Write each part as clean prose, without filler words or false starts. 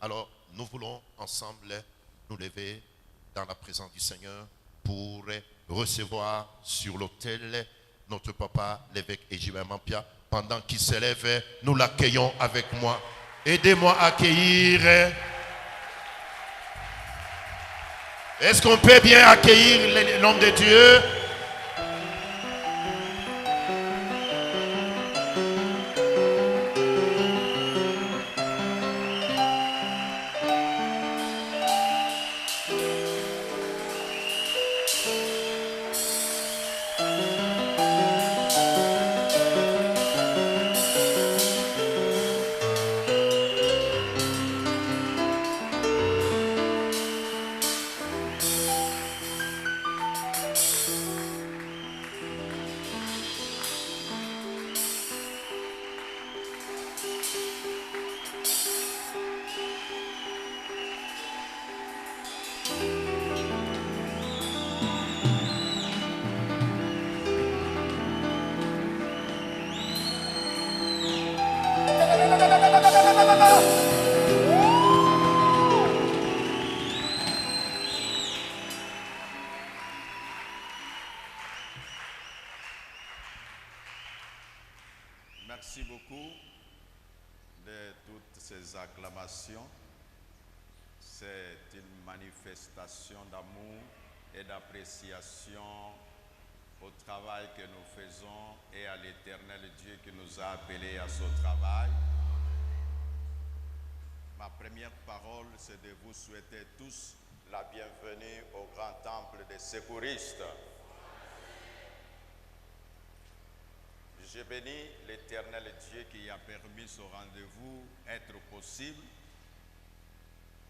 Alors, nous voulons ensemble nous lever dans la présence du Seigneur pour recevoir sur l'autel notre papa, l'évêque Ejibert Mampia. Pendant qu'il s'élève, nous l'accueillons avec moi. Aidez-moi à accueillir. Est-ce qu'on peut bien accueillir l'homme de Dieu? Merci beaucoup de toutes ces acclamations. C'est une manifestation d'amour et d'appréciation au travail que nous faisons et à l'Éternel Dieu qui nous a appelés à ce travail. Ma première parole, c'est de vous souhaiter tous la bienvenue au grand temple des secouristes. Je bénis l'Éternel Dieu qui a permis ce rendez-vous être possible.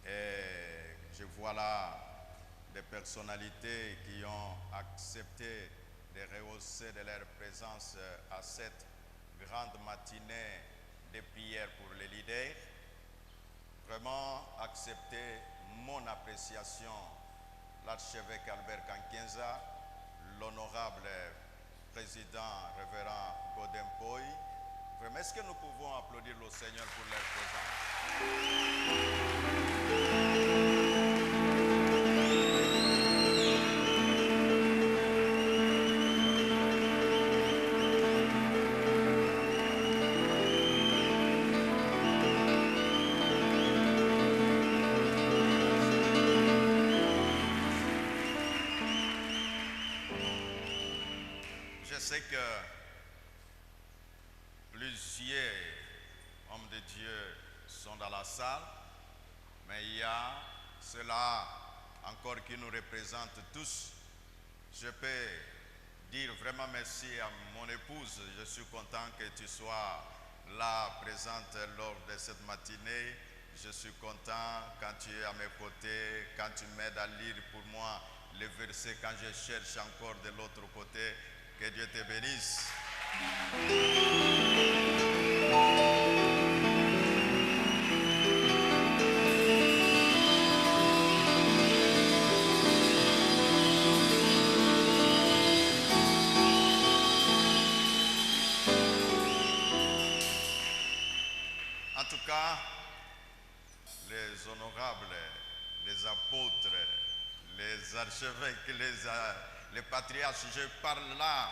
Et je vois là des personnalités qui ont accepté de rehausser de leur présence à cette grande matinée de prière pour les leaders. Vraiment accepter mon appréciation, l'archevêque Albert Kankenza, l'honorable président révérend Godin Poy. Vraiment, est-ce que nous pouvons applaudir le Seigneur pour leur présence? Je sais que plusieurs hommes de Dieu sont dans la salle, mais il y a ceux-là encore qui nous représentent tous. Je peux dire vraiment merci à mon épouse. Je suis content que tu sois là, présente lors de cette matinée. Je suis content quand tu es à mes côtés, quand tu m'aides à lire pour moi les versets, quand je cherche encore de l'autre côté. Que Dieu te bénisse. En tout cas, les honorables, les apôtres, les archevêques, les patriarches, je parle là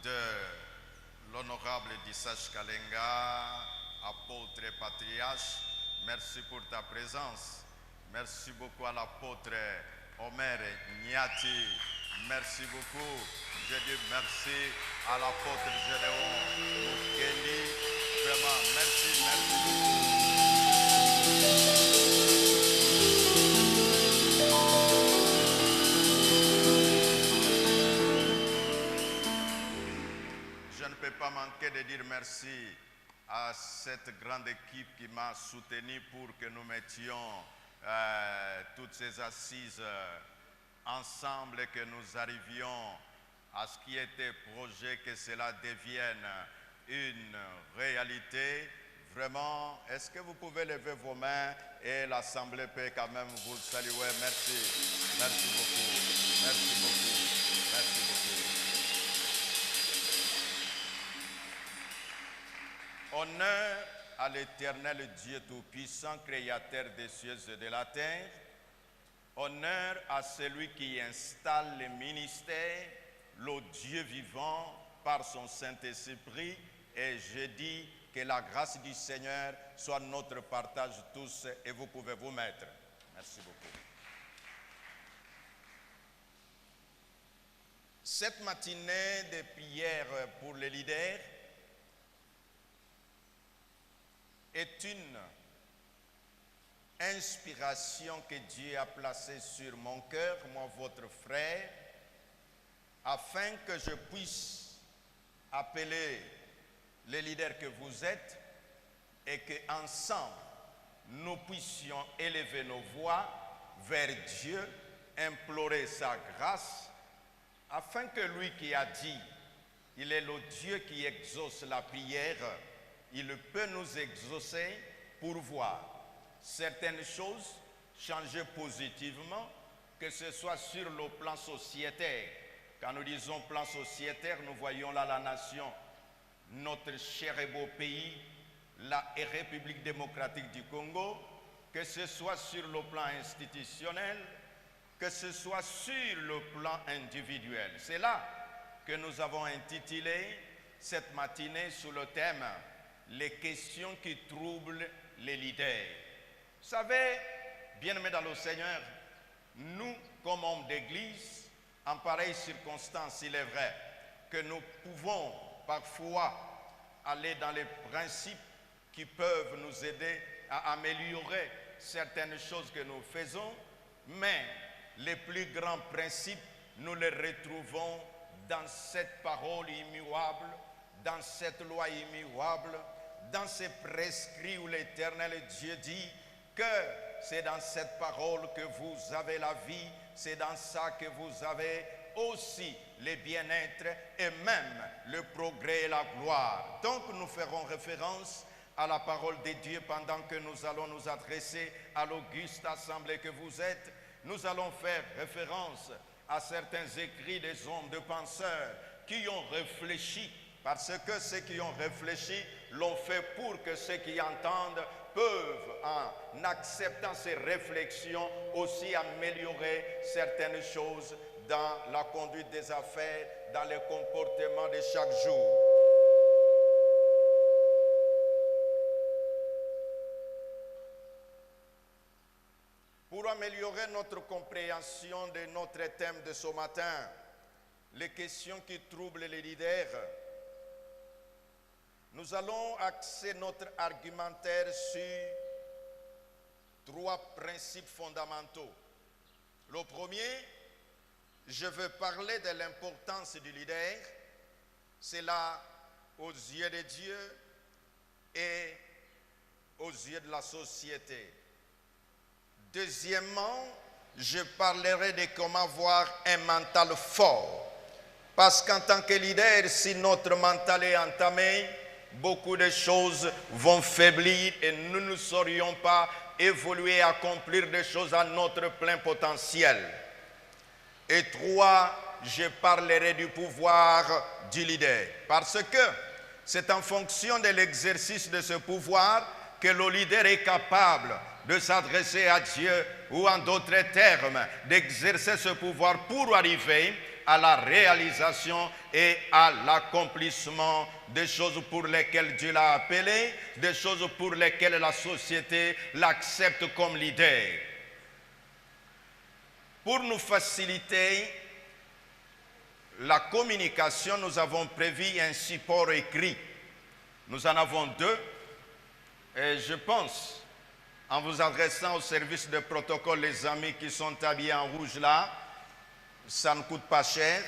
de l'honorable Dissach Kalenga, apôtre et patriarche. Merci pour ta présence. Merci beaucoup à l'apôtre Omer Niati. Merci beaucoup. Je dis merci à l'apôtre Gédéon Mukendi. Vraiment, merci, merci beaucoup. Je ne peux pas manquer de dire merci à cette grande équipe qui m'a soutenu pour que nous mettions toutes ces assises ensemble et que nous arrivions à ce qui était projet, que cela devienne une réalité. Vraiment, est-ce que vous pouvez lever vos mains et l'Assemblée peut quand même vous saluer? Merci. Merci beaucoup. Merci beaucoup. Merci beaucoup. Honneur à l'Éternel Dieu Tout-Puissant, Créateur des cieux et de la terre. Honneur à celui qui installe le ministère, le Dieu vivant, par son Saint-Esprit. Et je dis que la grâce du Seigneur soit notre partage tous, et vous pouvez vous mettre. Merci beaucoup. Cette matinée de prière pour les leaders est une inspiration que Dieu a placée sur mon cœur, moi votre frère, afin que je puisse appeler les leaders que vous êtes et qu'ensemble nous puissions élever nos voix vers Dieu, implorer sa grâce, afin que lui qui a dit, il est le Dieu qui exauce la prière, il peut nous exaucer pour voir certaines choses changer positivement, que ce soit sur le plan sociétaire. Quand nous disons plan sociétaire, nous voyons là la nation, notre cher et beau pays, la République démocratique du Congo, que ce soit sur le plan institutionnel, que ce soit sur le plan individuel. C'est là que nous avons intitulé cette matinée sous le thème « Les questions qui troublent les leaders ». Vous savez, bien-aimés dans le Seigneur, nous, comme hommes d'église, en pareille circonstance, il est vrai que nous pouvons parfois aller dans les principes qui peuvent nous aider à améliorer certaines choses que nous faisons, mais les plus grands principes, nous les retrouvons dans cette parole immuable, dans cette loi immuable, dans ces prescrits où l'Éternel Dieu dit que c'est dans cette parole que vous avez la vie, c'est dans ça que vous avez aussi le bien-être et même le progrès et la gloire. Donc nous ferons référence à la parole de Dieu pendant que nous allons nous adresser à l'auguste assemblée que vous êtes. Nous allons faire référence à certains écrits des hommes, de penseurs qui ont réfléchi, parce que ceux qui ont réfléchi l'ont fait pour que ceux qui entendent peuvent, en acceptant ces réflexions, aussi améliorer certaines choses dans la conduite des affaires, dans le comportement de chaque jour. Pour améliorer notre compréhension de notre thème de ce matin, les questions qui troublent les leaders, nous allons axer notre argumentaire sur 3 principes fondamentaux. Le premier, je veux parler de l'importance du leader. C'est là aux yeux de Dieu et aux yeux de la société. Deuxièmement, je parlerai de comment avoir un mental fort. Parce qu'en tant que leader, si notre mental est entamé, beaucoup de choses vont faiblir et nous ne saurions pas évoluer et accomplir des choses à notre plein potentiel. Et 3, je parlerai du pouvoir du leader. Parce que c'est en fonction de l'exercice de ce pouvoir que le leader est capable de s'adresser à Dieu ou en d'autres termes, d'exercer ce pouvoir pour arriver à la réalisation et à l'accomplissement des choses pour lesquelles Dieu l'a appelé, des choses pour lesquelles la société l'accepte comme leader. Pour nous faciliter la communication, nous avons prévu un support écrit. Nous en avons 2 et je pense, en vous adressant au service de protocole, les amis qui sont habillés en rouge là, ça ne coûte pas cher.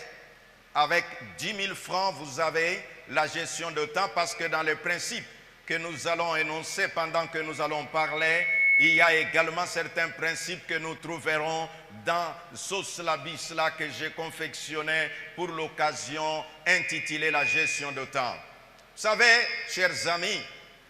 Avec 10 000 francs, vous avez la gestion de temps parce que dans les principes que nous allons énoncer pendant que nous allons parler, il y a également certains principes que nous trouverons dans ce slabis là que j'ai confectionné pour l'occasion, intitulé la gestion de temps. Vous savez, chers amis,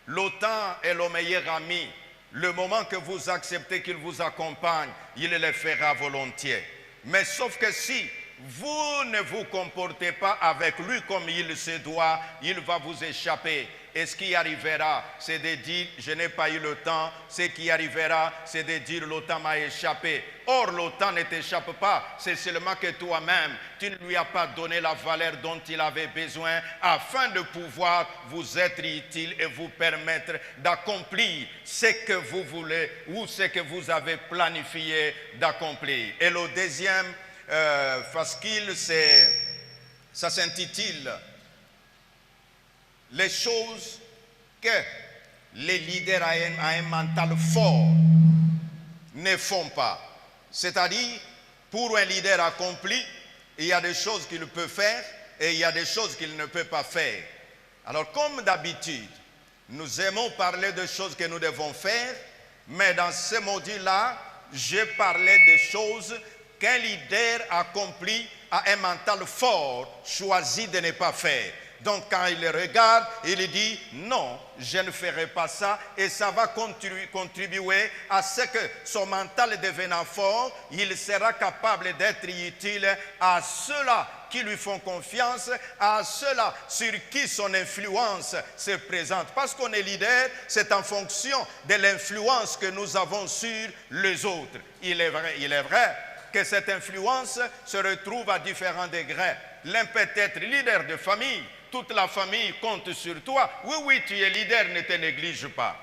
le temps est le meilleur ami. Le moment que vous acceptez qu'il vous accompagne, il le fera volontiers. Mais sauf que si vous ne vous comportez pas avec lui comme il se doit, il va vous échapper. Et ce qui arrivera, c'est de dire, je n'ai pas eu le temps. Ce qui arrivera, c'est de dire, le temps m'a échappé. Or, le temps ne t'échappe pas. C'est seulement que toi-même, tu ne lui as pas donné la valeur dont il avait besoin afin de pouvoir vous être utile et vous permettre d'accomplir ce que vous voulez ou ce que vous avez planifié d'accomplir. Et le deuxième fascicule, ça s'intitule « Les choses que les leaders à un mental fort ne font pas ». C'est-à-dire, pour un leader accompli, il y a des choses qu'il peut faire et il y a des choses qu'il ne peut pas faire. Alors, comme d'habitude, nous aimons parler de choses que nous devons faire, mais dans ce module-là, je parlais des choses qu'un leader accompli à un mental fort choisit de ne pas faire. Donc quand il regarde, il dit non, je ne ferai pas ça et ça va contribuer à ce que son mental devenant fort, il sera capable d'être utile à ceux-là qui lui font confiance, à ceux-là sur qui son influence se présente. Parce qu'on est leader, c'est en fonction de l'influence que nous avons sur les autres. Il est vrai que cette influence se retrouve à différents degrés. L'un peut être leader de famille, toute la famille compte sur toi. Oui, tu es leader, ne te néglige pas.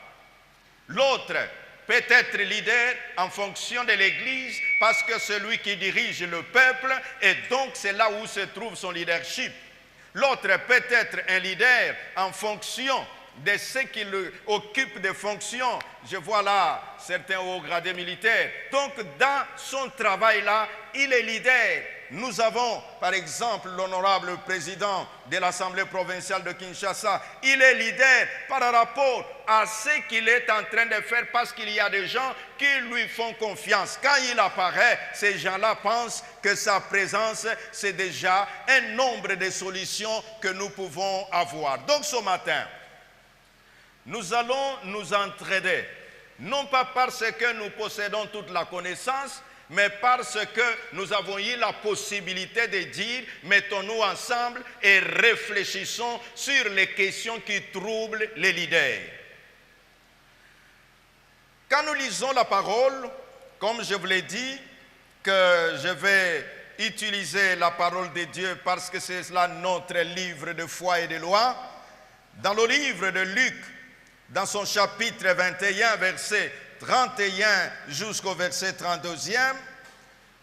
L'autre peut être leader en fonction de l'Église parce que c'est lui qui dirige le peuple et donc c'est là où se trouve son leadership. L'autre peut être un leader en fonction de ceux qui occupent des fonctions. Je vois là certains hauts gradés militaires. Donc dans son travail là, il est leader. Nous avons par exemple l'honorable président de l'Assemblée provinciale de Kinshasa. Il est leader par rapport à ce qu'il est en train de faire parce qu'il y a des gens qui lui font confiance. Quand il apparaît, ces gens-là pensent que sa présence, c'est déjà un nombre de solutions que nous pouvons avoir. Donc ce matin, nous allons nous entraider, non pas parce que nous possédons toute la connaissance, mais parce que nous avons eu la possibilité de dire, mettons-nous ensemble et réfléchissons sur les questions qui troublent les leaders. Quand nous lisons la parole, comme je vous l'ai dit, que je vais utiliser la parole de Dieu parce que c'est là notre livre de foi et de loi, dans le livre de Luc, dans son chapitre 21, verset 31 jusqu'au verset 32e,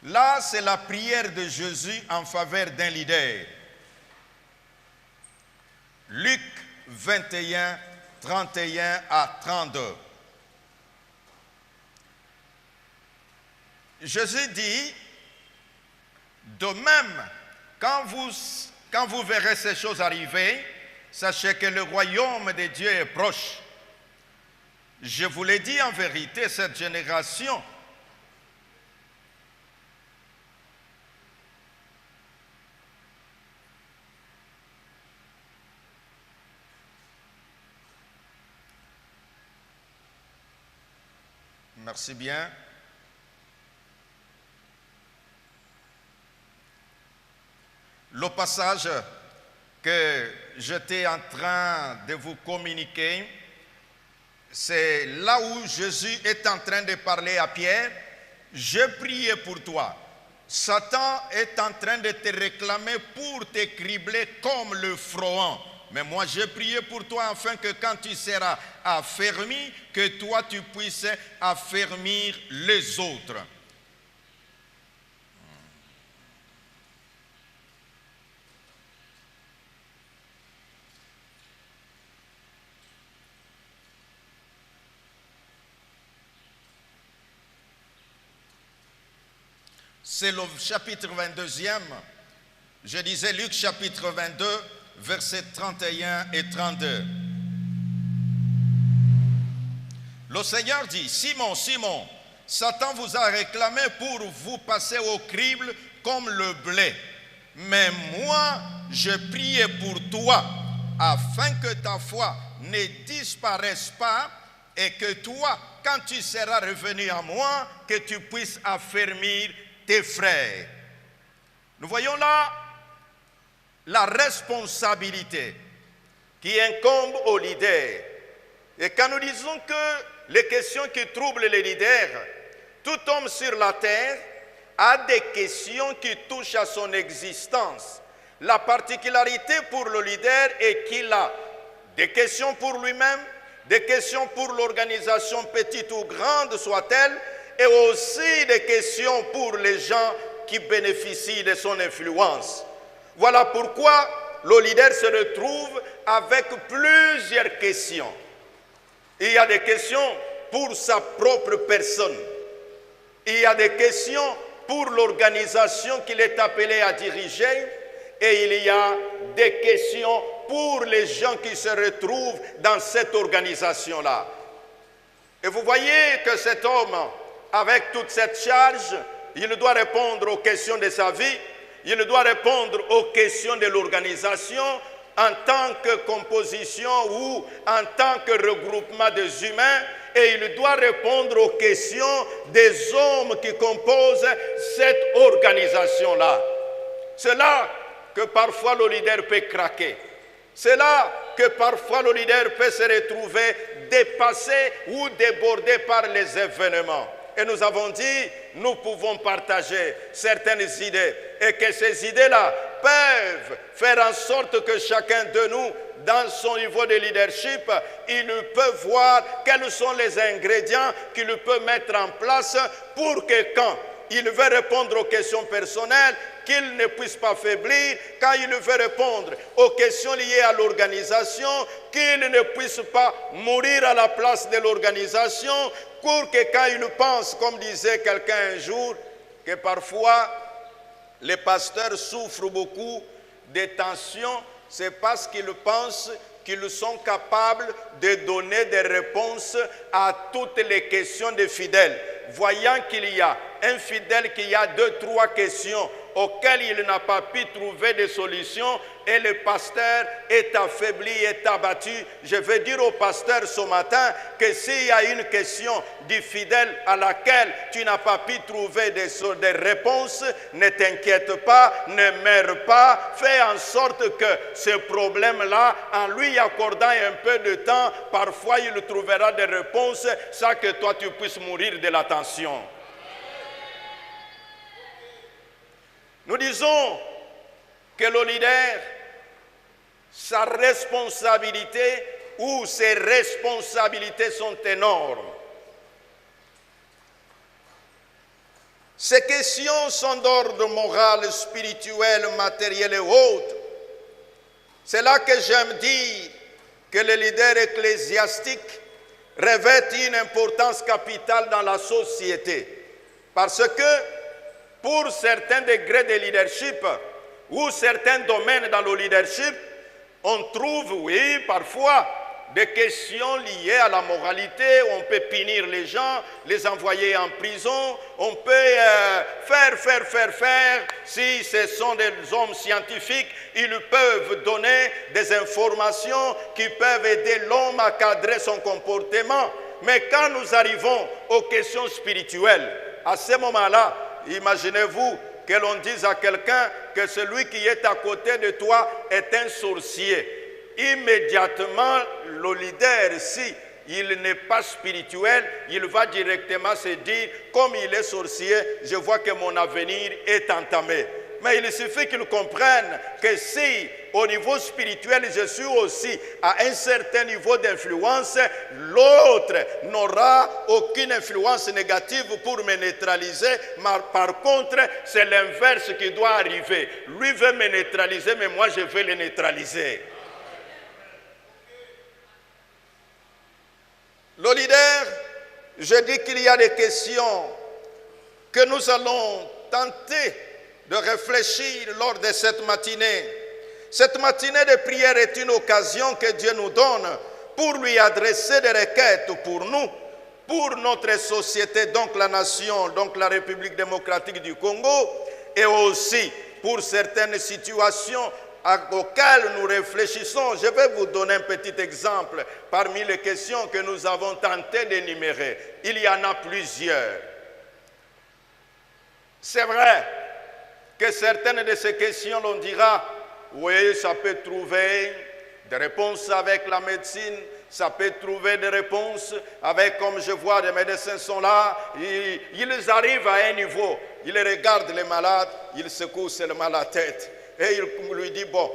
là c'est la prière de Jésus en faveur d'un leader. Luc 21, 31 à 32. Jésus dit, de même, quand vous verrez ces choses arriver, sachez que le royaume de Dieu est proche. Je vous l'ai dit en vérité, cette génération merci bien. Le passage que j'étais en train de vous communiquer, c'est là où Jésus est en train de parler à Pierre. Je priais pour toi. Satan est en train de te réclamer pour te cribler comme le froment. Mais moi, j'ai prié pour toi afin que quand tu seras affermi, que toi, tu puisses affermir les autres. C'est le chapitre 22e. Je disais Luc chapitre 22, versets 31 et 32. Le Seigneur dit, Simon, Simon, Satan vous a réclamé pour vous passer au crible comme le blé. Mais moi, je priais pour toi, afin que ta foi ne disparaisse pas et que toi, quand tu seras revenu à moi, que tu puisses affermir tes frères. Nous voyons là la responsabilité qui incombent aux leaders. Et quand nous disons que les questions qui troublent les leaders, tout homme sur la terre a des questions qui touchent à son existence. La particularité pour le leader est qu'il a des questions pour lui-même, des questions pour l'organisation, petite ou grande soit-elle, et aussi des questions pour les gens qui bénéficient de son influence. Voilà pourquoi le leader se retrouve avec plusieurs questions. Il y a des questions pour sa propre personne. Il y a des questions pour l'organisation qu'il est appelé à diriger. Et il y a des questions pour les gens qui se retrouvent dans cette organisation-là. Et vous voyez que cet homme, avec toute cette charge, il doit répondre aux questions de sa vie, il doit répondre aux questions de l'organisation en tant que composition ou en tant que regroupement des humains, et il doit répondre aux questions des hommes qui composent cette organisation-là. C'est là que parfois le leader peut craquer. C'est là que parfois le leader peut se retrouver dépassé ou débordé par les événements. Et nous avons dit, nous pouvons partager certaines idées et que ces idées-là peuvent faire en sorte que chacun de nous, dans son niveau de leadership, il peut voir quels sont les ingrédients qu'il peut mettre en place pour que quand il veut répondre aux questions personnelles, qu'il ne puisse pas faiblir. Quand il veut répondre aux questions liées à l'organisation, qu'il ne puisse pas mourir à la place de l'organisation, pour que quand il pense, comme disait quelqu'un un jour, que parfois les pasteurs souffrent beaucoup de tensions, c'est parce qu'ils pensent qu'ils sont capables de donner des réponses à toutes les questions des fidèles. Voyant qu'il y a un fidèle qui a 2-3 questions auxquelles il n'a pas pu trouver de solutions et le pasteur est affaibli, est abattu. Je veux dire au pasteur ce matin que s'il y a une question du fidèle à laquelle tu n'as pas pu trouver des réponses, ne t'inquiète pas, ne meurs pas, fais en sorte que ce problème-là, en lui accordant un peu de temps, parfois il trouvera des réponses sans que toi tu puisses mourir de la tension. Nous disons que le leader, sa responsabilité ou ses responsabilités sont énormes. Ces questions sont d'ordre moral, spirituel, matériel et autres. C'est là que j'aime dire que le leader ecclésiastique revêt une importance capitale dans la société. Parce que pour certains degrés de leadership ou certains domaines dans le leadership, on trouve, oui, parfois des questions liées à la moralité. On peut punir les gens, les envoyer en prison. On peut faire. Si ce sont des hommes scientifiques, ils peuvent donner des informations qui peuvent aider l'homme à cadrer son comportement. Mais quand nous arrivons aux questions spirituelles, à ce moment-là, imaginez-vous que l'on dise à quelqu'un que celui qui est à côté de toi est un sorcier. Immédiatement, le leader, si il n'est pas spirituel, il va directement se dire, comme il est sorcier, je vois que mon avenir est entamé. Mais il suffit qu'il comprenne que si, au niveau spirituel, je suis aussi à un certain niveau d'influence, l'autre n'aura aucune influence négative pour me neutraliser. Mais par contre, c'est l'inverse qui doit arriver. Lui veut me neutraliser, mais moi, je vais le neutraliser. Le leader, je dis qu'il y a des questions que nous allons tenter de réfléchir lors de cette matinée. Cette matinée de prière est une occasion que Dieu nous donne pour lui adresser des requêtes pour nous, pour notre société, donc la nation, donc la République démocratique du Congo, et aussi pour certaines situations auxquelles nous réfléchissons. Je vais vous donner un petit exemple parmi les questions que nous avons tenté d'énumérer. Il y en a plusieurs. C'est vrai que certaines de ces questions, on dira, oui, ça peut trouver des réponses avec la médecine, ça peut trouver des réponses avec, comme je vois, des médecins sont là, ils arrivent à un niveau, ils regardent les malades, ils secouent seulement la tête et ils lui disent, bon,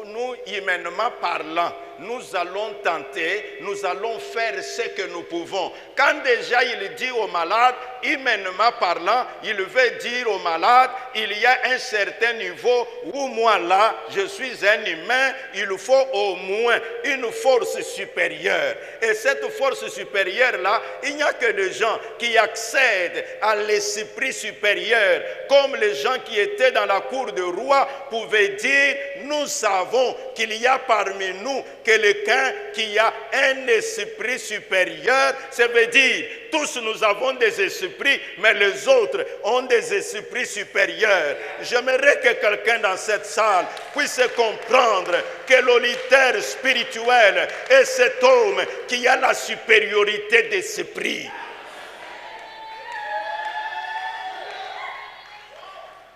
nous, humainement parlant, nous allons tenter, nous allons faire ce que nous pouvons. Quand déjà il dit au malade, humainement parlant, il veut dire au malade, il y a un certain niveau où moi là, je suis un humain, il faut au moins une force supérieure. Et cette force supérieure là, il n'y a que des gens qui accèdent à l'esprit supérieur, comme les gens qui étaient dans la cour de roi pouvaient dire, nous savons qu'il y a parmi nous quelqu'un qui a un esprit supérieur. Ça veut dire, tous nous avons des esprits, mais les autres ont des esprits supérieurs. J'aimerais que quelqu'un dans cette salle puisse comprendre que le leader spirituel est cet homme qui a la supériorité d'esprit.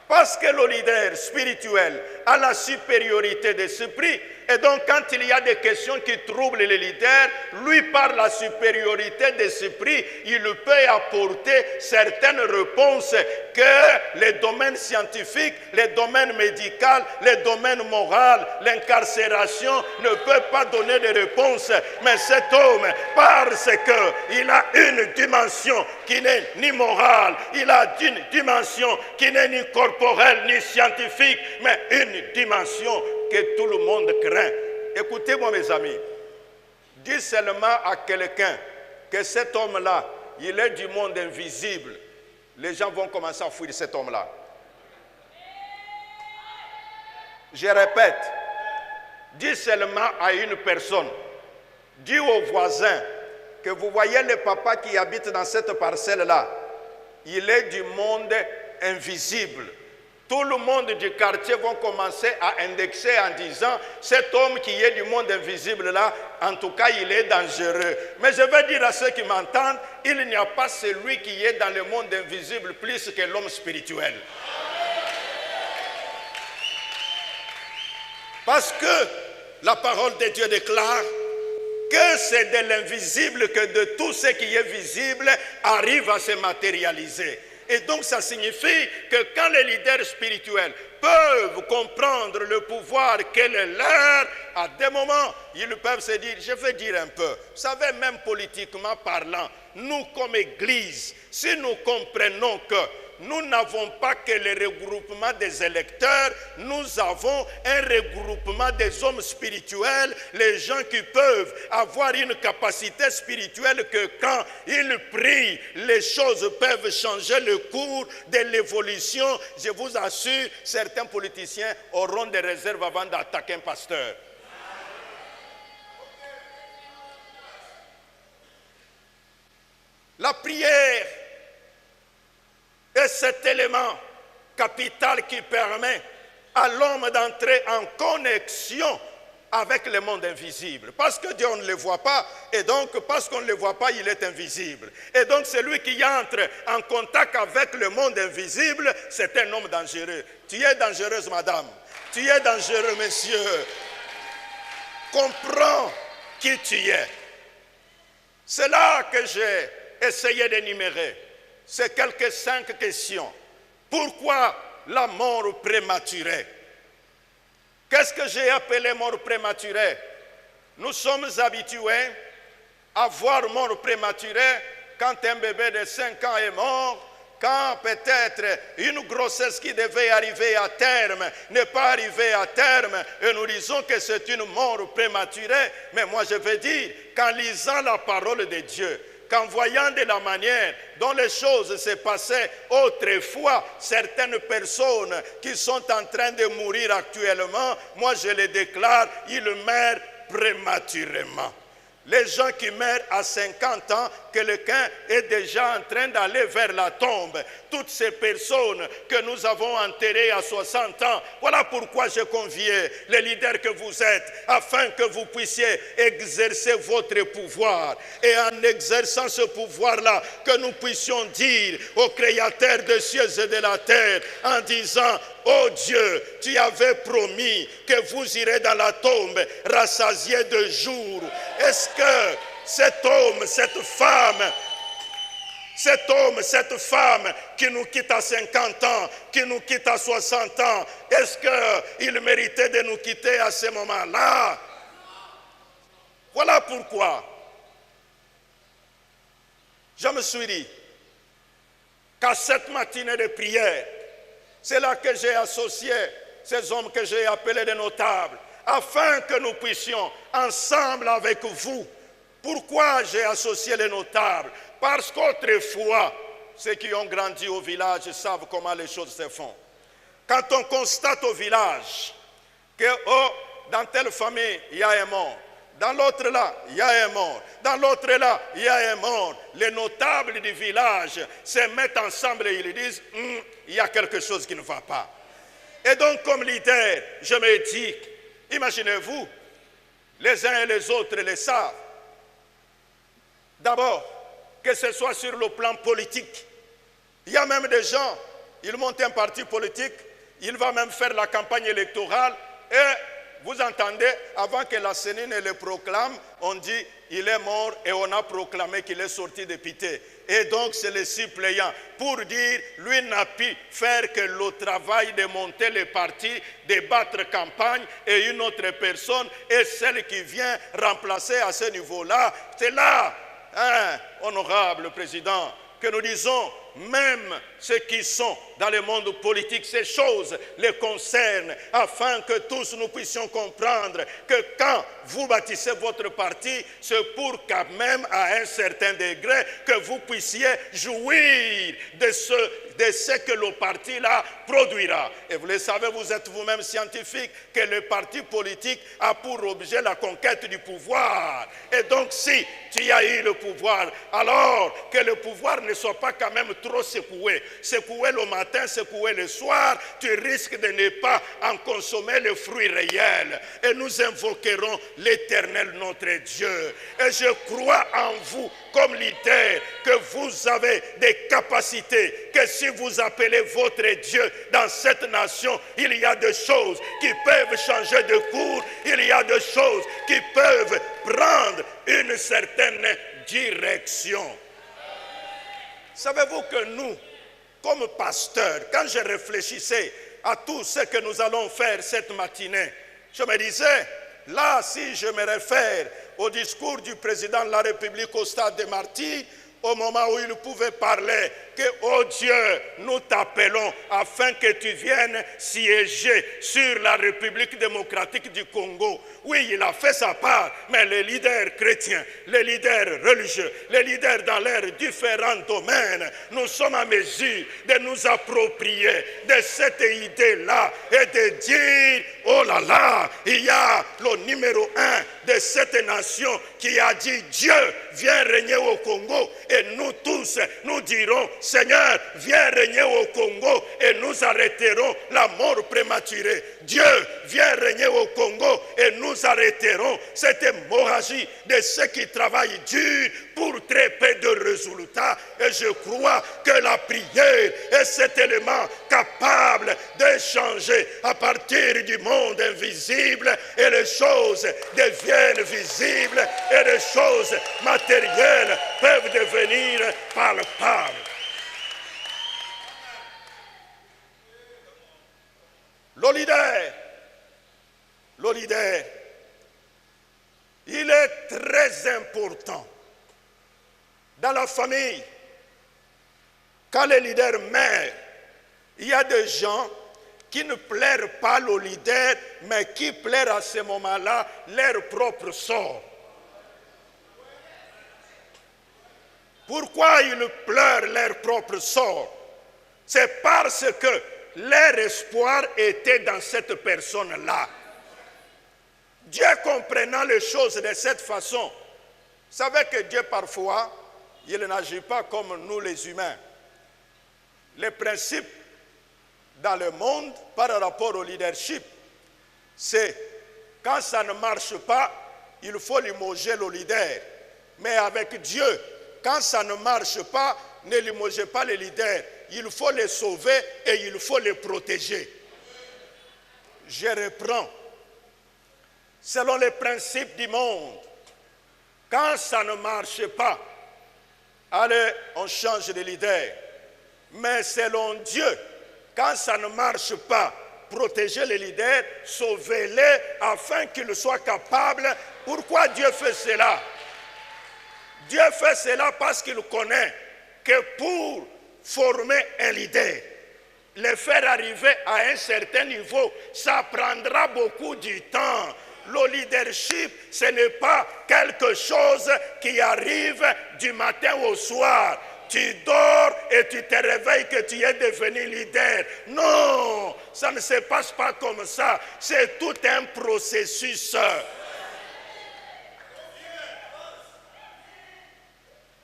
Parce que le leader spirituel a la supériorité d'esprit. Et donc, quand il y a des questions qui troublent les leaders, lui, par la supériorité d'esprit, il peut apporter certaines réponses que les domaines scientifiques, les domaines médicaux, les domaines moraux, l'incarcération ne peuvent pas donner de réponses. Mais cet homme, parce qu'il a une dimension qui n'est ni morale, il a une dimension qui n'est ni corporelle, ni scientifique, mais une dimension que tout le monde craint. Écoutez-moi mes amis, dis seulement à quelqu'un que cet homme-là, il est du monde invisible. Les gens vont commencer à fuir cet homme-là. Je répète, dis seulement à une personne, dis au voisin que vous voyez le papa qui habite dans cette parcelle-là, il est du monde invisible. Tout le monde du quartier va commencer à indexer en disant, cet homme qui est du monde invisible là, en tout cas il est dangereux. Mais je veux dire à ceux qui m'entendent, il n'y a pas celui qui est dans le monde invisible plus que l'homme spirituel. Parce que la parole de Dieu déclare que c'est de l'invisible que de tout ce qui est visible arrive à se matérialiser. Et donc ça signifie que quand les leaders spirituels peuvent comprendre le pouvoir qu'elle est leur, à des moments, ils peuvent se dire, je vais dire un peu, vous savez, même politiquement parlant, nous comme Église, si nous comprenons que nous n'avons pas que le regroupement des électeurs, nous avons un regroupement des hommes spirituels, les gens qui peuvent avoir une capacité spirituelle que quand ils prient, les choses peuvent changer le cours de l'évolution. Je vous assure, certains politiciens auront des réserves avant d'attaquer un pasteur. La prière est cet élément capital qui permet à l'homme d'entrer en connexion avec le monde invisible. Parce que Dieu, on ne le voit pas, et donc parce qu'on ne le voit pas, il est invisible. Et donc celui qui entre en contact avec le monde invisible, c'est un homme dangereux. Tu es dangereuse, madame. Tu es dangereux, monsieur. Comprends qui tu es. C'est là que j'ai essayé d'énumérer. C'est quelques 5 questions. Pourquoi la mort prématurée? Qu'est-ce que j'ai appelé mort prématurée? Nous sommes habitués à voir mort prématurée quand un bébé de 5 ans est mort, quand peut-être une grossesse qui devait arriver à terme n'est pas arrivée à terme, et nous disons que c'est une mort prématurée. Mais moi je veux dire, qu'en lisant la parole de Dieu, qu'en voyant de la manière dont les choses se passaient autrefois, certaines personnes qui sont en train de mourir actuellement, moi je les déclare, ils meurent prématurément. Les gens qui meurent à 50 ans, quelqu'un est déjà en train d'aller vers la tombe. Toutes ces personnes que nous avons enterrées à 60 ans, voilà pourquoi je conviais les leaders que vous êtes, afin que vous puissiez exercer votre pouvoir. Et en exerçant ce pouvoir-là, que nous puissions dire au Créateur des cieux et de la terre, en disant: oh Dieu, tu avais promis que vous irez dans la tombe rassasiés de jour. Est-ce que cet homme, cette femme qui nous quitte à 50 ans, qui nous quitte à 60 ans, est-ce qu'il méritait de nous quitter à ce moment-là? Voilà pourquoi je me suis dit qu'à cette matinée de prière, c'est là que j'ai associé ces hommes que j'ai appelés des notables, afin que nous puissions, ensemble avec vous. Pourquoi j'ai associé les notables? Parce qu'autrefois, ceux qui ont grandi au village savent comment les choses se font. Quand on constate au village que dans telle famille, il y a un mort, dans l'autre là, il y a un mort, dans l'autre là, il y a un mort, les notables du village se mettent ensemble et ils disent: il y a quelque chose qui ne va pas. Et donc, comme leader, je me dis, imaginez-vous, les uns et les autres le savent. D'abord, que ce soit sur le plan politique, il y a même des gens, ils montent un parti politique, ils vont même faire la campagne électorale, et vous entendez, avant que la CENI ne le proclame, on dit il est mort et on a proclamé qu'il est sorti député. Et donc c'est le suppléant pour dire lui n'a pu faire que le travail de monter le parti, de battre campagne, et une autre personne est celle qui vient remplacer à ce niveau-là. C'est là, honorable président, que nous disons, même ceux qui sont dans le monde politique, ces choses les concernent, afin que tous nous puissions comprendre que quand vous bâtissez votre parti, c'est pour quand même à un certain degré que vous puissiez jouir de ce que le parti là produira. Et vous le savez, vous êtes vous-même scientifique, que le parti politique a pour objet la conquête du pouvoir. Et donc si tu as eu le pouvoir, alors que le pouvoir ne soit pas quand même trop secoué le matin, secoué le soir, tu risques de ne pas en consommer le fruit réel. Et nous invoquerons l'Éternel notre Dieu. Et je crois en vous comme leader, que vous avez des capacités, que si vous appelez votre Dieu dans cette nation, il y a des choses qui peuvent changer de cours, il y a des choses qui peuvent prendre une certaine direction. Savez-vous que nous, comme pasteurs, quand je réfléchissais à tout ce que nous allons faire cette matinée, je me disais, là, si je me réfère au discours du président de la République au stade des Martyrs, au moment où il pouvait parler, que, oh Dieu, nous t'appelons afin que tu viennes siéger sur la République démocratique du Congo. Oui, il a fait sa part, mais les leaders chrétiens, les leaders religieux, les leaders dans leurs différents domaines, nous sommes à mesure de nous approprier de cette idée-là et de dire, oh là là, il y a le numéro 1 de cette nation qui a dit, Dieu, viens régner au Congo. Et nous tous, nous dirons, Seigneur, viens régner au Congo et nous arrêterons la mort prématurée. Dieu, viens régner au Congo et nous arrêterons cette hémorragie de ceux qui travaillent dur pour très peu de résultats. Et je crois que la prière est cet élément capable de changer à partir du monde invisible, et les choses deviennent visibles et les choses matérielles peuvent devenir palpables. Le leader, il est très important dans la famille. Quand le leader meurt, il y a des gens qui ne plairent pas au leader, mais qui plairent à ce moment-là leur propre sort. Pourquoi ils pleurent leur propre sort? C'est parce que leur espoir était dans cette personne-là. Dieu, comprenant les choses de cette façon, savez que Dieu parfois, il n'agit pas comme nous les humains. Les principes dans le monde par rapport au leadership, c'est quand ça ne marche pas, il faut limoger le leader. Mais avec Dieu, quand ça ne marche pas, ne limogez pas les leaders. Il faut les sauver et il faut les protéger. Je reprends. Selon les principes du monde, quand ça ne marche pas, allez, on change de leader. Mais selon Dieu, quand ça ne marche pas, protégez les leaders, sauvez-les afin qu'ils soient capables. Pourquoi Dieu fait cela? Dieu fait cela parce qu'il connaît que pour former un leader, le faire arriver à un certain niveau, ça prendra beaucoup de temps. Le leadership, ce n'est pas quelque chose qui arrive du matin au soir. Tu dors et tu te réveilles que tu es devenu leader. Non, ça ne se passe pas comme ça. C'est tout un processus.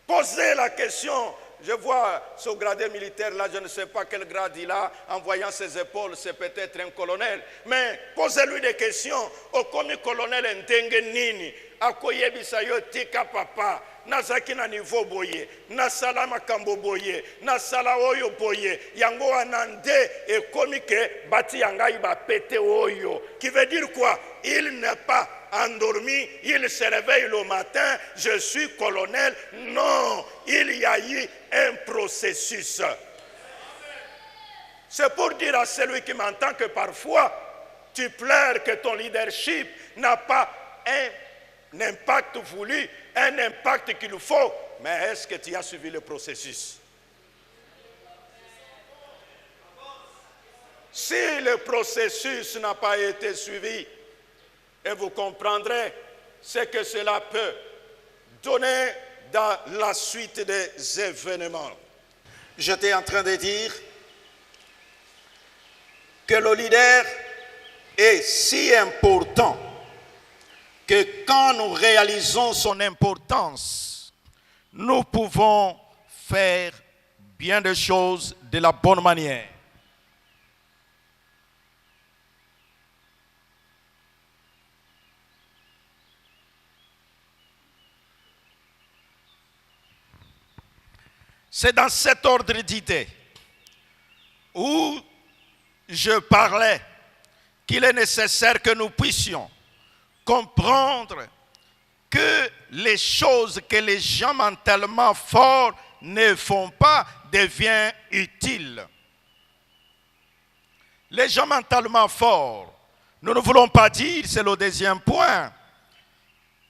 Posez la question. Je vois ce gradé militaire là, je ne sais pas quel grade il a. En voyant ses épaules, c'est peut-être un colonel. Mais posez-lui des questions. Au comme colonel Ntenge Nini, akoyebisa yo tika papa. Nazaki na niveau boye, nasala makambo boye, nasala oyo boye, yango anande et komi ke bati yanga iba pete oyo. Qui veut dire quoi? Il n'est pas endormi, il se réveille le matin, je suis colonel. Non, il y a eu un processus. C'est pour dire à celui qui m'entend que parfois, tu pleures que ton leadership n'a pas un impact voulu, un impact qu'il faut. Mais est-ce que tu as suivi le processus? Si le processus n'a pas été suivi, et vous comprendrez ce que cela peut donner dans la suite des événements. J'étais en train de dire que le leader est si important que quand nous réalisons son importance, nous pouvons faire bien des choses de la bonne manière. C'est dans cet ordre d'idées où je parlais qu'il est nécessaire que nous puissions comprendre que les choses que les gens mentalement forts ne font pas deviennent utiles. Les gens mentalement forts, nous ne voulons pas dire, c'est le deuxième point,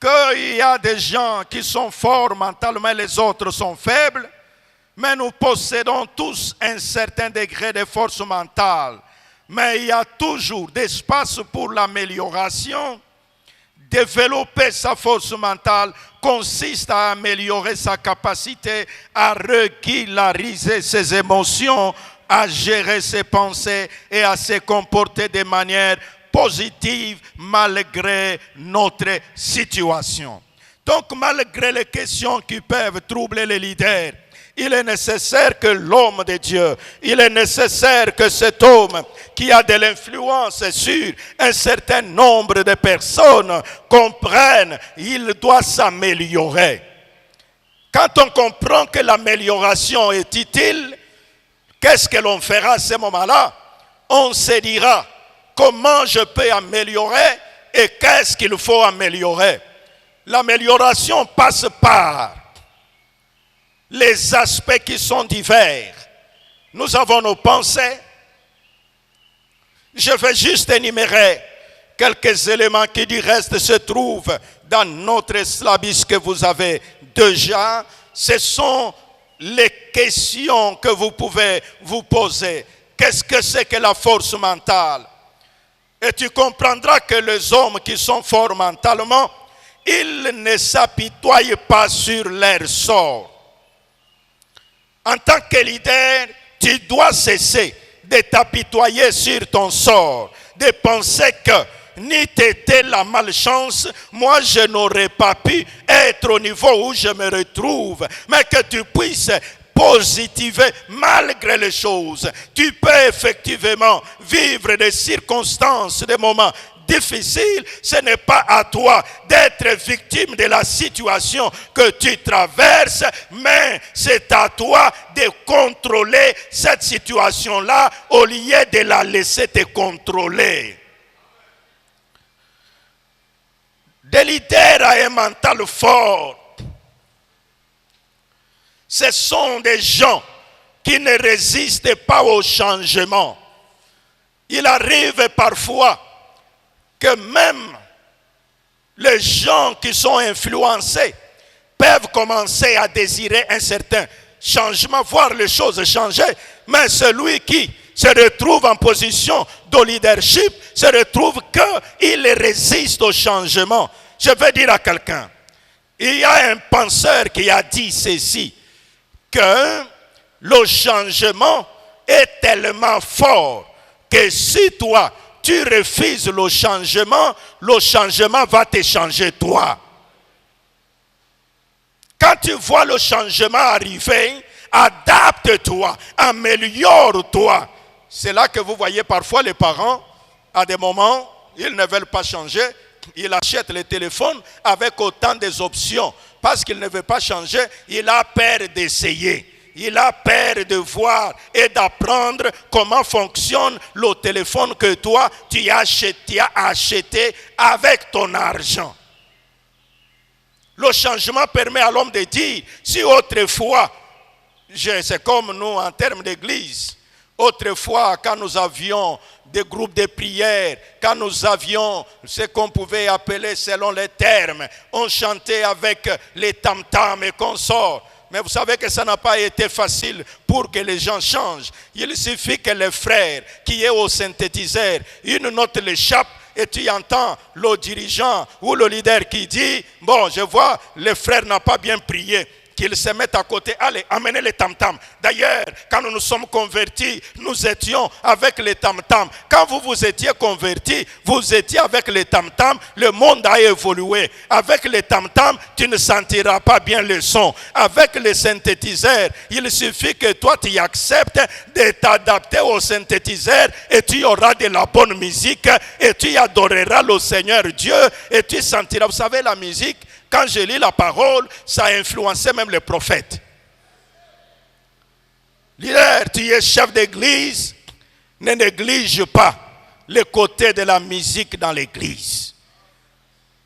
qu'il y a des gens qui sont forts mentalement et les autres sont faibles, mais nous possédons tous un certain degré de force mentale. Mais il y a toujours d'espace pour l'amélioration. Développer sa force mentale consiste à améliorer sa capacité à régulariser ses émotions, à gérer ses pensées et à se comporter de manière positive malgré notre situation. Donc malgré les questions qui peuvent troubler les leaders, il est nécessaire que l'homme de Dieu, il est nécessaire que cet homme qui a de l'influence sur un certain nombre de personnes comprenne qu'il doit s'améliorer. Quand on comprend que l'amélioration est utile, qu'est-ce que l'on fera à ce moment-là? On se dira comment je peux améliorer et qu'est-ce qu'il faut améliorer. L'amélioration passe par les aspects qui sont divers. Nous avons nos pensées. Je vais juste énumérer quelques éléments qui du reste se trouvent dans notre syllabus que vous avez déjà. Ce sont les questions que vous pouvez vous poser. Qu'est-ce que c'est que la force mentale? Et tu comprendras que les hommes qui sont forts mentalement, ils ne s'apitoient pas sur leur sort. En tant que leader, tu dois cesser de t'apitoyer sur ton sort, de penser que n'eût été la malchance, moi je n'aurais pas pu être au niveau où je me retrouve. Mais que tu puisses positiver malgré les choses. Tu peux effectivement vivre des circonstances, des moments difficiles. Ce n'est pas à toi d'être victime de la situation que tu traverses, mais c'est à toi de contrôler cette situation-là au lieu de la laisser te contrôler. Des leaders à un mental fort, ce sont des gens qui ne résistent pas au changement. Il arrive parfois que même les gens qui sont influencés peuvent commencer à désirer un certain changement, voir les choses changer, mais celui qui se retrouve en position de leadership se retrouve qu'il résiste au changement. Je vais dire à quelqu'un, il y a un penseur qui a dit ceci, que le changement est tellement fort que si toi, tu refuses le changement va te changer toi. Quand tu vois le changement arriver, adapte-toi, améliore-toi. C'est là que vous voyez parfois les parents, à des moments, ils ne veulent pas changer, ils achètent le téléphone avec autant d'options. Parce qu'il ne veut pas changer, il a peur d'essayer. Il a peur de voir et d'apprendre comment fonctionne le téléphone que toi, tu as acheté avec ton argent. Le changement permet à l'homme de dire, si autrefois, c'est comme nous en termes d'église, autrefois quand nous avions des groupes de prière, quand nous avions ce qu'on pouvait appeler selon les termes, on chantait avec les tam-tams et consorts. Mais vous savez que ça n'a pas été facile pour que les gens changent. Il suffit que les frères qui est au synthétiseur, une note l'échappe et tu entends le dirigeant ou le leader qui dit, bon, je vois, le frère n'a pas bien prié. Qu'ils se mettent à côté, allez, amenez les tam-tams. D'ailleurs, quand nous nous sommes convertis, nous étions avec les tam-tams. Quand vous vous étiez convertis, vous étiez avec les tam-tams, le monde a évolué. Avec les tam-tams, tu ne sentiras pas bien le son. Avec les synthétiseurs, il suffit que toi tu acceptes de t'adapter au synthétiseur et tu auras de la bonne musique et tu adoreras le Seigneur Dieu et tu sentiras, vous savez, la musique, quand je lis la parole, ça a influencé même les prophètes. Leader, tu es chef d'église, ne néglige pas le côté de la musique dans l'église.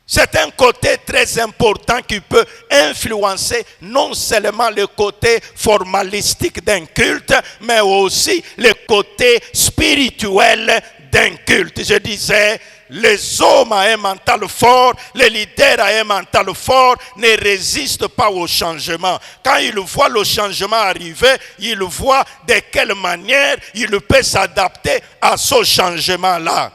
C'est un côté très important qui peut influencer non seulement le côté formalistique d'un culte, mais aussi le côté spirituel d'un culte. Je disais, les hommes à un mental fort, les leaders à un mental fort ne résistent pas au changement. Quand ils voient le changement arriver, ils voient de quelle manière ils peuvent s'adapter à ce changement-là.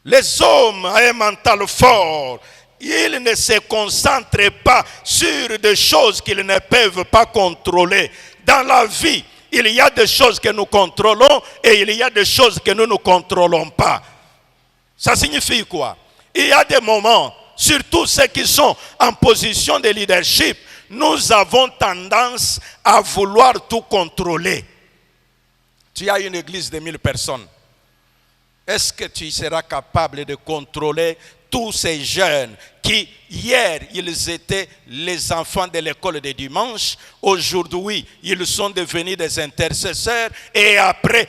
Les hommes à un mental fort, ils ne se concentrent pas sur des choses qu'ils ne peuvent pas contrôler. Dans la vie, il y a des choses que nous contrôlons et il y a des choses que nous ne contrôlons pas. Ça signifie quoi? Il y a des moments, surtout ceux qui sont en position de leadership, nous avons tendance à vouloir tout contrôler. Tu as une église de 1000 personnes. Est-ce que tu seras capable de contrôler tous ces jeunes qui, hier, ils étaient les enfants de l'école de dimanche, aujourd'hui, ils sont devenus des intercesseurs, et après,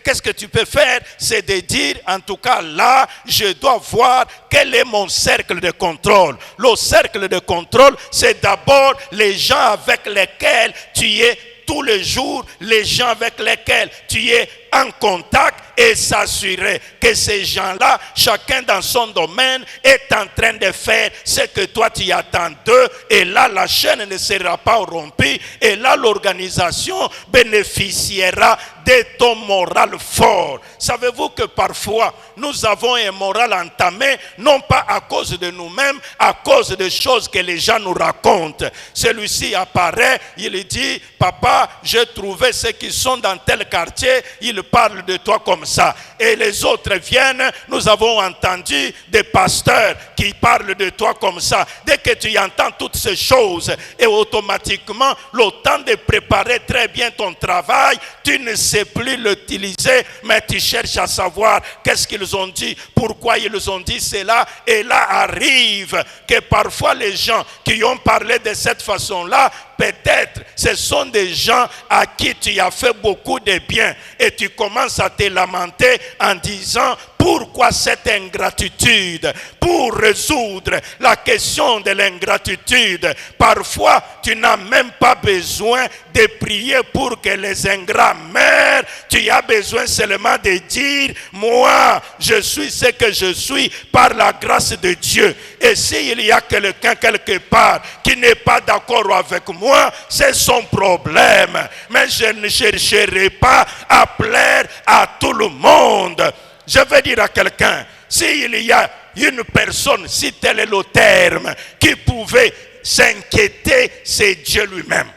qu'est-ce que tu peux faire? C'est de dire, en tout cas, là, je dois voir quel est mon cercle de contrôle. Le cercle de contrôle, c'est d'abord les gens avec lesquels tu es tous les jours, les gens avec lesquels tu es en contact, et s'assurer que ces gens-là, chacun dans son domaine, est en train de faire ce que toi tu attends d'eux, et là la chaîne ne sera pas rompue, et là l'organisation bénéficiera de ton moral fort. Savez-vous que parfois nous avons un moral entamé, non pas à cause de nous-mêmes, à cause des choses que les gens nous racontent. Celui-ci apparaît, il dit, papa, j'ai trouvé ceux qui sont dans tel quartier, ils il parle de toi comme ça. Et les autres viennent, nous avons entendu des pasteurs qui parlent de toi comme ça. Dès que tu entends toutes ces choses, et automatiquement, le temps de préparer très bien ton travail, tu ne sais plus l'utiliser, mais tu cherches à savoir qu'est-ce qu'ils ont dit, pourquoi ils ont dit cela. Et là arrive que parfois les gens qui ont parlé de cette façon-là, peut-être ce sont des gens à qui tu as fait beaucoup de bien et tu commences à te lamenter en disant pourquoi cette ingratitude. Pour résoudre la question de l'ingratitude, parfois tu n'as même pas besoin de prier pour que les ingrats meurent. Tu as besoin seulement de dire moi je suis ce que je suis par la grâce de Dieu. Et s'il y a quelqu'un quelque part qui n'est pas d'accord avec moi, c'est son problème. Mais je ne chercherai pas à plaire à tout le monde. Je vais dire à quelqu'un, s'il y a une personne, si tel est le terme, qui pouvait s'inquiéter, c'est Dieu lui-même.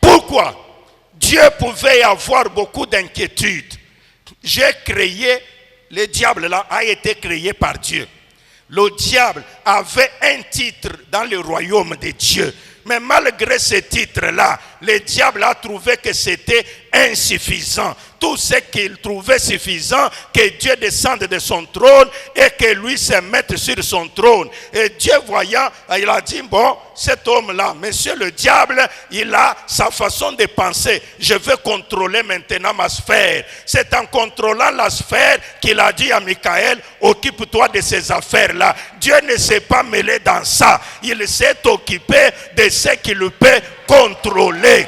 Pourquoi? Dieu pouvait avoir beaucoup d'inquiétudes. J'ai créé, le diable là a été créé par Dieu. Le diable avait un titre dans le royaume de Dieu. Mais malgré ce titre-là, le diable a trouvé que c'était insuffisant. Tout ce qu'il trouvait suffisant, que Dieu descende de son trône et que lui se mette sur son trône. Et Dieu voyant, il a dit, bon, cet homme-là, monsieur le diable, il a sa façon de penser. Je veux contrôler maintenant ma sphère. C'est en contrôlant la sphère qu'il a dit à Michael, occupe-toi de ces affaires-là. Dieu ne s'est pas mêlé dans ça. Il s'est occupé de ce qu'il peut contrôler.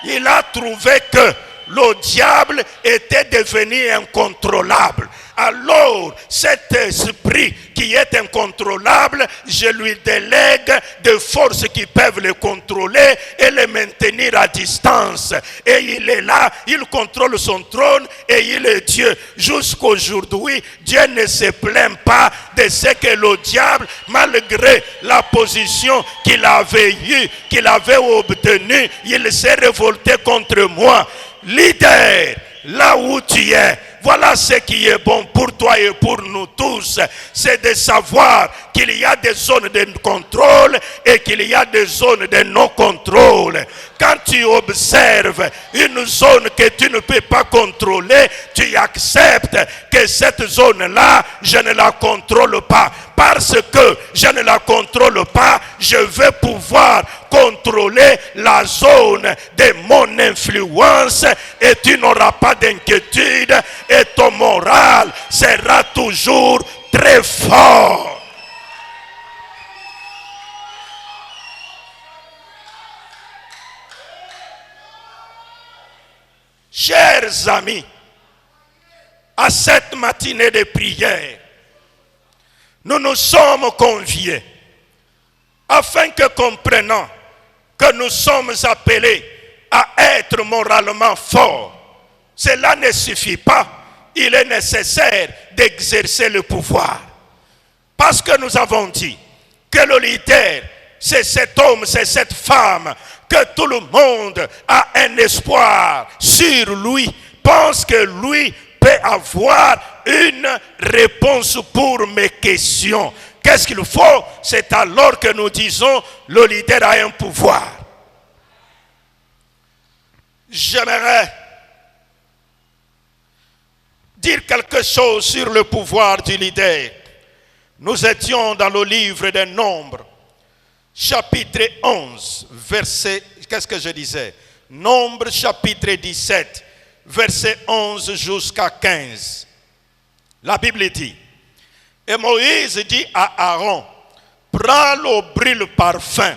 Il a trouvé que le diable était devenu incontrôlable. Alors, cet esprit qui est incontrôlable, je lui délègue des forces qui peuvent le contrôler et le maintenir à distance. Et il est là, il contrôle son trône et il est Dieu. Jusqu'aujourd'hui, Dieu ne se plaint pas de ce que le diable, malgré la position qu'il avait eue, qu'il avait obtenue, il s'est révolté contre moi. Leader, là où tu es, voilà ce qui est bon pour toi et pour nous tous. C'est de savoir qu'il y a des zones de contrôle et qu'il y a des zones de non-contrôle. Quand tu observes une zone que tu ne peux pas contrôler, tu acceptes que cette zone-là, je ne la contrôle pas. Parce que je ne la contrôle pas, je vais pouvoir contrôler la zone de mon influence et tu n'auras pas d'inquiétude et ton moral sera toujours très fort. Chers amis, à cette matinée de prière, nous nous sommes conviés afin que comprenant que nous sommes appelés à être moralement forts. Cela ne suffit pas. Il est nécessaire d'exercer le pouvoir. Parce que nous avons dit que le leader, c'est cet homme, c'est cette femme, que tout le monde a un espoir sur lui, pense que lui peut avoir une réponse pour mes questions. Qu'est-ce qu'il faut? C'est alors que nous disons le leader a un pouvoir. J'aimerais dire quelque chose sur le pouvoir du leader. Nous étions dans le livre des Nombres, chapitre 11, verset, qu'est-ce que je disais? Nombres, chapitre 17, verset 11 jusqu'à 15. La Bible dit, et Moïse dit à Aaron, prends le brûle parfum,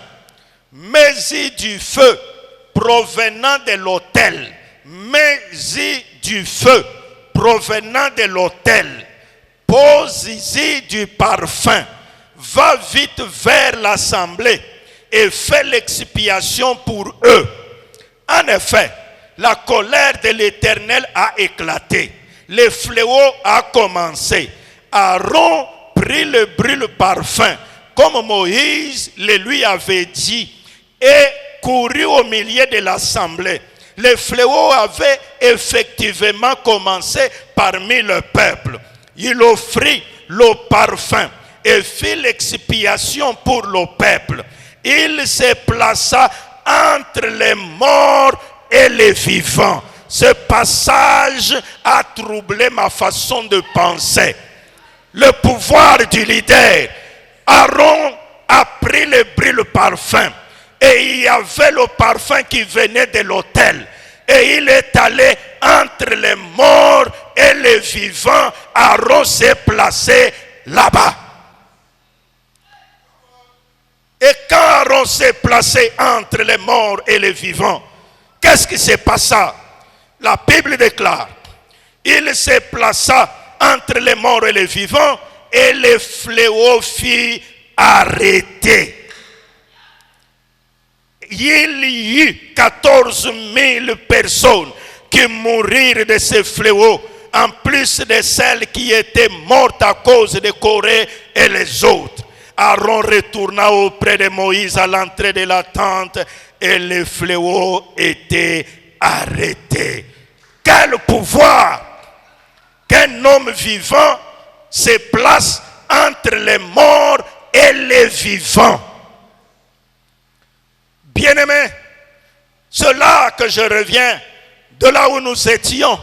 mets-y du feu provenant de l'autel, mets-y du feu provenant de l'autel, pose-y du parfum, va vite vers l'assemblée et fais l'expiation pour eux. En effet, la colère de l'Éternel a éclaté, le fléau a commencé. Aaron prit le brûle parfum, comme Moïse le lui avait dit, et courut au milieu de l'assemblée. Le fléau avait effectivement commencé parmi le peuple. Il offrit le parfum et fit l'expiation pour le peuple. Il se plaça entre les morts et les vivants. Ce passage a troublé ma façon de penser. Le pouvoir du leader. Aaron a pris le parfum. Et il y avait le parfum qui venait de l'autel. Et il est allé entre les morts et les vivants. Aaron s'est placé là-bas. Et quand Aaron s'est placé entre les morts et les vivants, qu'est-ce qui s'est passé? La Bible déclare, il s'est placé entre les morts et les vivants et le fléau fut arrêté. Il y eut 14 000 personnes qui mourirent de ce fléau, en plus de celles qui étaient mortes à cause de Corée et les autres. Aaron retourna auprès de Moïse à l'entrée de la tente et le fléau était arrêté. Quel pouvoir qu'un homme vivant se place entre les morts et les vivants. Bien-aimés, c'est là que je reviens de là où nous étions,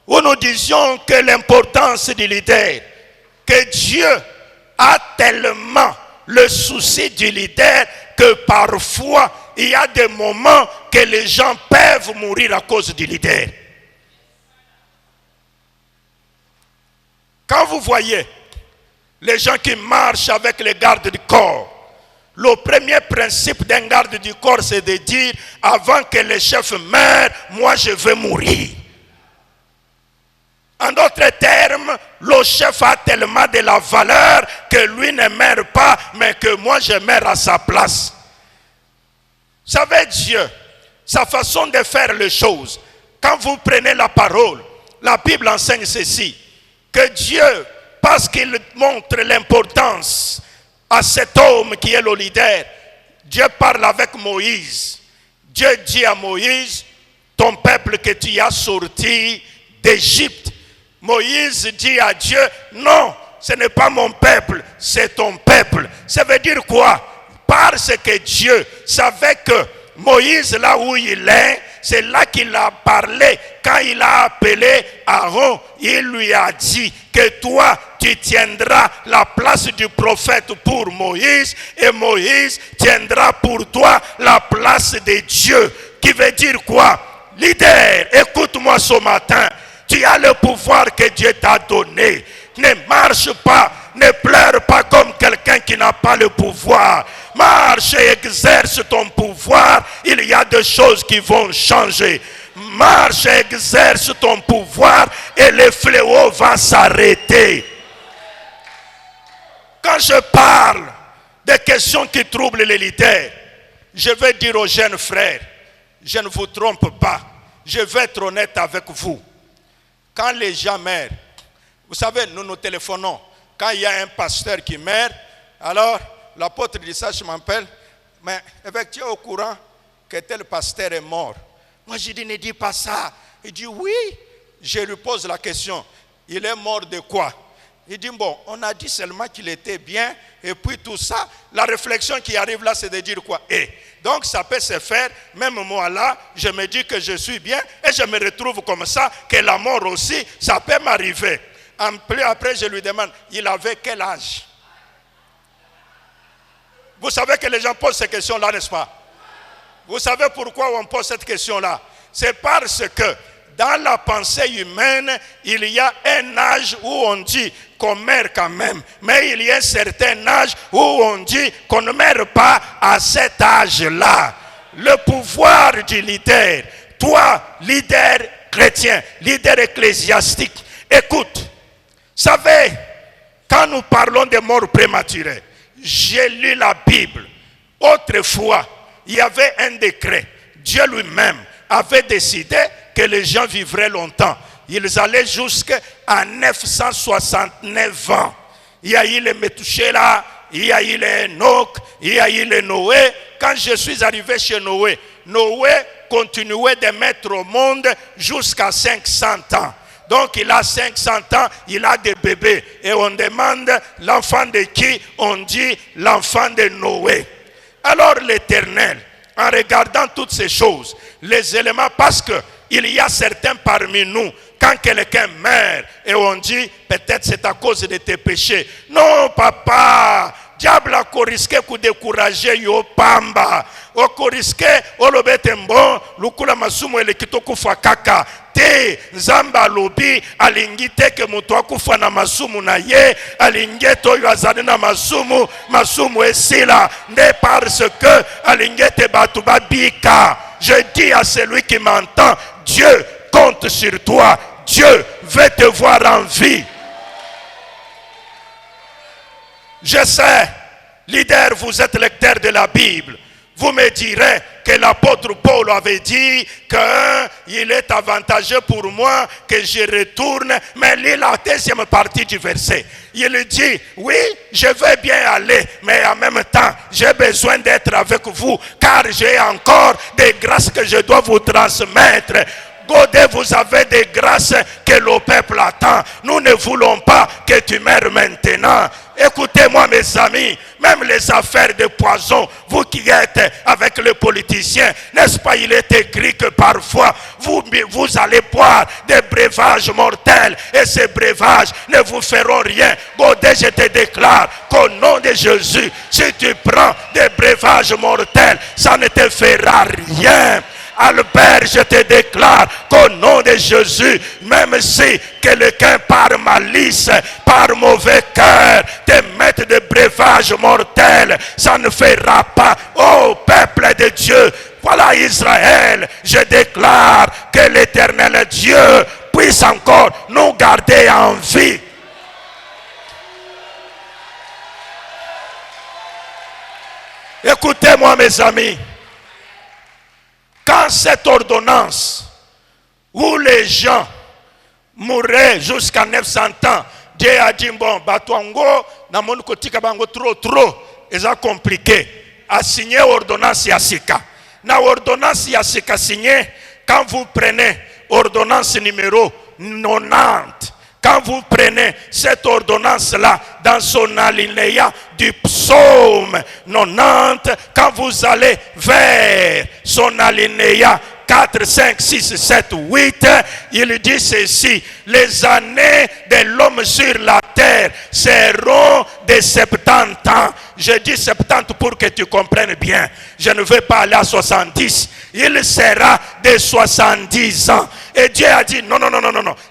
où nous disions que l'importance du leader, que Dieu a tellement le souci du leader que parfois il y a des moments que les gens peuvent mourir à cause du leader. Quand vous voyez les gens qui marchent avec les gardes du corps, le premier principe d'un garde du corps, c'est de dire, avant que le chef meure, moi je vais mourir. En d'autres termes, le chef a tellement de la valeur que lui ne meurt pas, mais que moi je meurs à sa place. Vous savez, Dieu, sa façon de faire les choses, quand vous prenez la parole, la Bible enseigne ceci, que Dieu, parce qu'il montre l'importance à cet homme qui est le leader, Dieu parle avec Moïse. Dieu dit à Moïse, ton peuple que tu as sorti d'Égypte. Moïse dit à Dieu, non, ce n'est pas mon peuple, c'est ton peuple. Ça veut dire quoi? Parce que Dieu savait que Moïse, là où il est, c'est là qu'il a parlé. Quand il a appelé Aaron, il lui a dit que toi, tu tiendras la place du prophète pour Moïse, et Moïse tiendra pour toi la place de Dieu. Qui veut dire quoi? Leader, écoute-moi ce matin. Tu as le pouvoir que Dieu t'a donné. Ne marche pas, ne pleure pas comme quelqu'un qui n'a pas le pouvoir. Marche et exerce ton pouvoir. Il y a des choses qui vont changer. Marche et exerce ton pouvoir et le fléau va s'arrêter. Quand je parle des questions qui troublent les leaders, je vais dire aux jeunes frères, je ne vous trompe pas, je vais être honnête avec vous. Quand les gens meurent, vous savez, nous nous téléphonons. Quand il y a un pasteur qui meurt, alors l'apôtre dit ça, je m'appelle, mais évêque, tu es au courant que tel pasteur est mort? Moi je dis, ne dis pas ça. Il dit oui. Je lui pose la question, il est mort de quoi? Il dit, bon, on a dit seulement qu'il était bien, et puis tout ça, la réflexion qui arrive là, c'est de dire quoi? Donc ça peut se faire, même moi là, je me dis que je suis bien, et je me retrouve comme ça, que la mort aussi, ça peut m'arriver. Après, je lui demande, il avait quel âge? Vous savez que les gens posent ces questions-là, n'est-ce pas? Vous savez pourquoi on pose cette question-là? C'est parce que dans la pensée humaine, il y a un âge où on dit qu'on meurt quand même. Mais il y a un certain âge où on dit qu'on ne meurt pas à cet âge-là. Le pouvoir du leader, toi, leader chrétien, leader ecclésiastique, écoute, savez, quand nous parlons de mort prématurée, j'ai lu la Bible. Autrefois, il y avait un décret. Dieu lui-même avait décidé que les gens vivraient longtemps. Ils allaient jusqu'à 969 ans. Il y a eu les Métouchéla, il y a eu les Enoch, il y a eu les Noé. Quand je suis arrivé chez Noé, Noé continuait de mettre au monde jusqu'à 500 ans. Donc il a 500 ans, il a des bébés. Et on demande l'enfant de qui? On dit l'enfant de Noé. Alors l'Éternel, en regardant toutes ces choses, les éléments, parce qu'il y a certains parmi nous, quand quelqu'un meurt, et on dit, peut-être c'est à cause de tes péchés. Non, papa, diable a risqué de décourager yo pamba. O risqué, o lobetembo, lukula masumu elekitoko fakaka. Te, nzamba lobi, alingite ke mutu akufa na masumu na ye, alingete oyo azali na masumu, masumu esila, ne parce que alingete batu babika. Je dis à celui qui m'entend, Dieu compte sur toi. Dieu veut te voir en vie. Je sais, leader, vous êtes lecteur de la Bible. Vous me direz que l'apôtre Paul avait dit qu'il est avantageux pour moi que je retourne. Mais lis la deuxième partie du verset. Il dit, oui, je veux bien aller, mais en même temps, j'ai besoin d'être avec vous, car j'ai encore des grâces que je dois vous transmettre. Godé, vous avez des grâces que le peuple attend. Nous ne voulons pas que tu meurs maintenant. Écoutez-moi mes amis, même les affaires de poison, vous qui êtes avec les politiciens, n'est-ce pas, il est écrit que parfois vous allez boire des breuvages mortels et ces breuvages ne vous feront rien. Godé, je te déclare qu'au nom de Jésus, si tu prends des breuvages mortels, ça ne te fera rien. Albert, je te déclare qu'au nom de Jésus, même si quelqu'un par malice, par mauvais cœur, te mette des breuvages mortels, ça ne fera pas. Oh peuple de Dieu, voilà Israël, je déclare que l'Éternel Dieu puisse encore nous garder en vie. Écoutez-moi mes amis. Quand cette ordonnance où les gens mouraient jusqu'à 900 ans, Dieu a dit, bon, Batuango, Namon Kotika Bango trop, et ça compliqué. A signé ordonnance Yassika. Na ordonnance Yassika signé, quand vous prenez ordonnance numéro 90, quand vous prenez cette ordonnance-là dans son alinéa du psaume 90, quand vous allez vers son alinéa 4, 5, 6, 7, 8, il dit ceci: les années de l'homme sur la terre seront de 70 ans. Je dis 70 pour que tu comprennes bien. Je ne veux pas aller à 70. Il sera de 70 ans. Et Dieu a dit, non.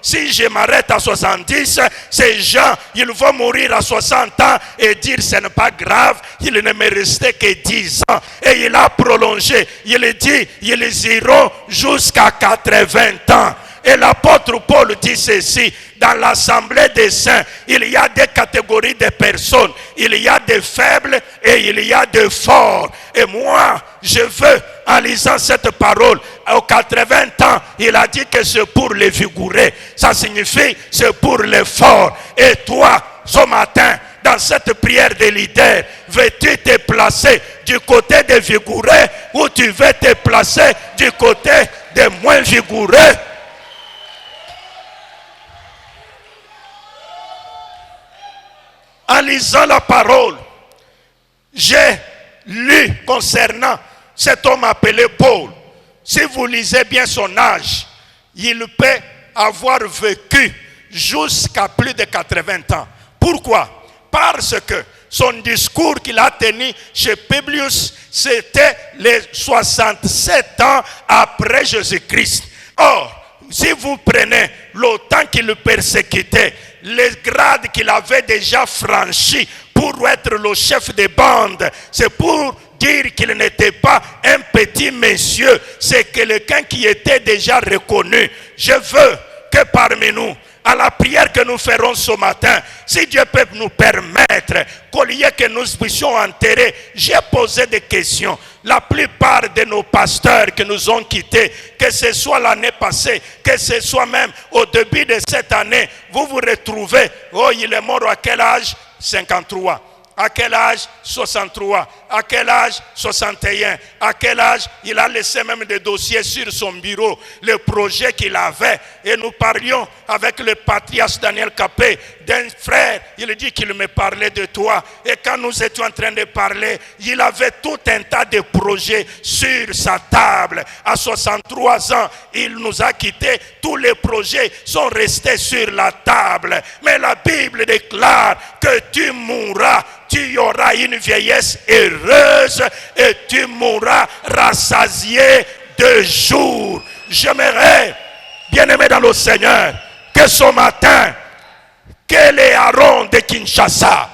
Si je m'arrête à 70, ces gens, ils vont mourir à 60 ans et dire, ce n'est pas grave, il ne me restait que 10 ans. Et il a prolongé. Il dit, ils iront jusqu'à 80 ans. Et l'apôtre Paul dit ceci: dans l'assemblée des saints, il y a des catégories de personnes. Il y a des faibles et il y a des forts. Et moi, je veux, en lisant cette parole, aux 80 ans, il a dit que c'est pour les vigoureux. Ça signifie c'est pour les forts. Et toi, ce matin, dans cette prière de leader, veux-tu te placer du côté des vigoureux ou tu veux te placer du côté des moins vigoureux? En lisant la parole, j'ai lu concernant cet homme appelé Paul. Si vous lisez bien son âge, il peut avoir vécu jusqu'à plus de 80 ans. Pourquoi? Parce que son discours qu'il a tenu chez Publius, c'était les 67 ans après Jésus-Christ. Or, si vous prenez le temps qu'il persécutait, les grades qu'il avait déjà franchis pour être le chef de bande, c'est pour dire qu'il n'était pas un petit monsieur, c'est quelqu'un qui était déjà reconnu. Je veux que parmi nous, à la prière que nous ferons ce matin, si Dieu peut nous permettre qu'au lieu que nous puissions enterrer, j'ai posé des questions. La plupart de nos pasteurs qui nous ont quittés, que ce soit l'année passée, que ce soit même au début de cette année, vous vous retrouvez, oh il est mort à quel âge? 53. À quel âge? 63. À quel âge? 61. À quel âge? Il a laissé même des dossiers sur son bureau, le projet qu'il avait. Et nous parlions avec le patriarche Daniel Capé d'un frère. Il dit qu'il me parlait de toi. Et quand nous étions en train de parler, il avait tout un tas de projets sur sa table. À 63 ans, il nous a quittés. Tous les projets sont restés sur la table. Mais la Bible déclare que tu mourras. Tu auras une vieillesse heureuse et tu mourras rassasié de jour. J'aimerais, bien-aimé dans le Seigneur, que ce matin, que les Aaron de Kinshasa,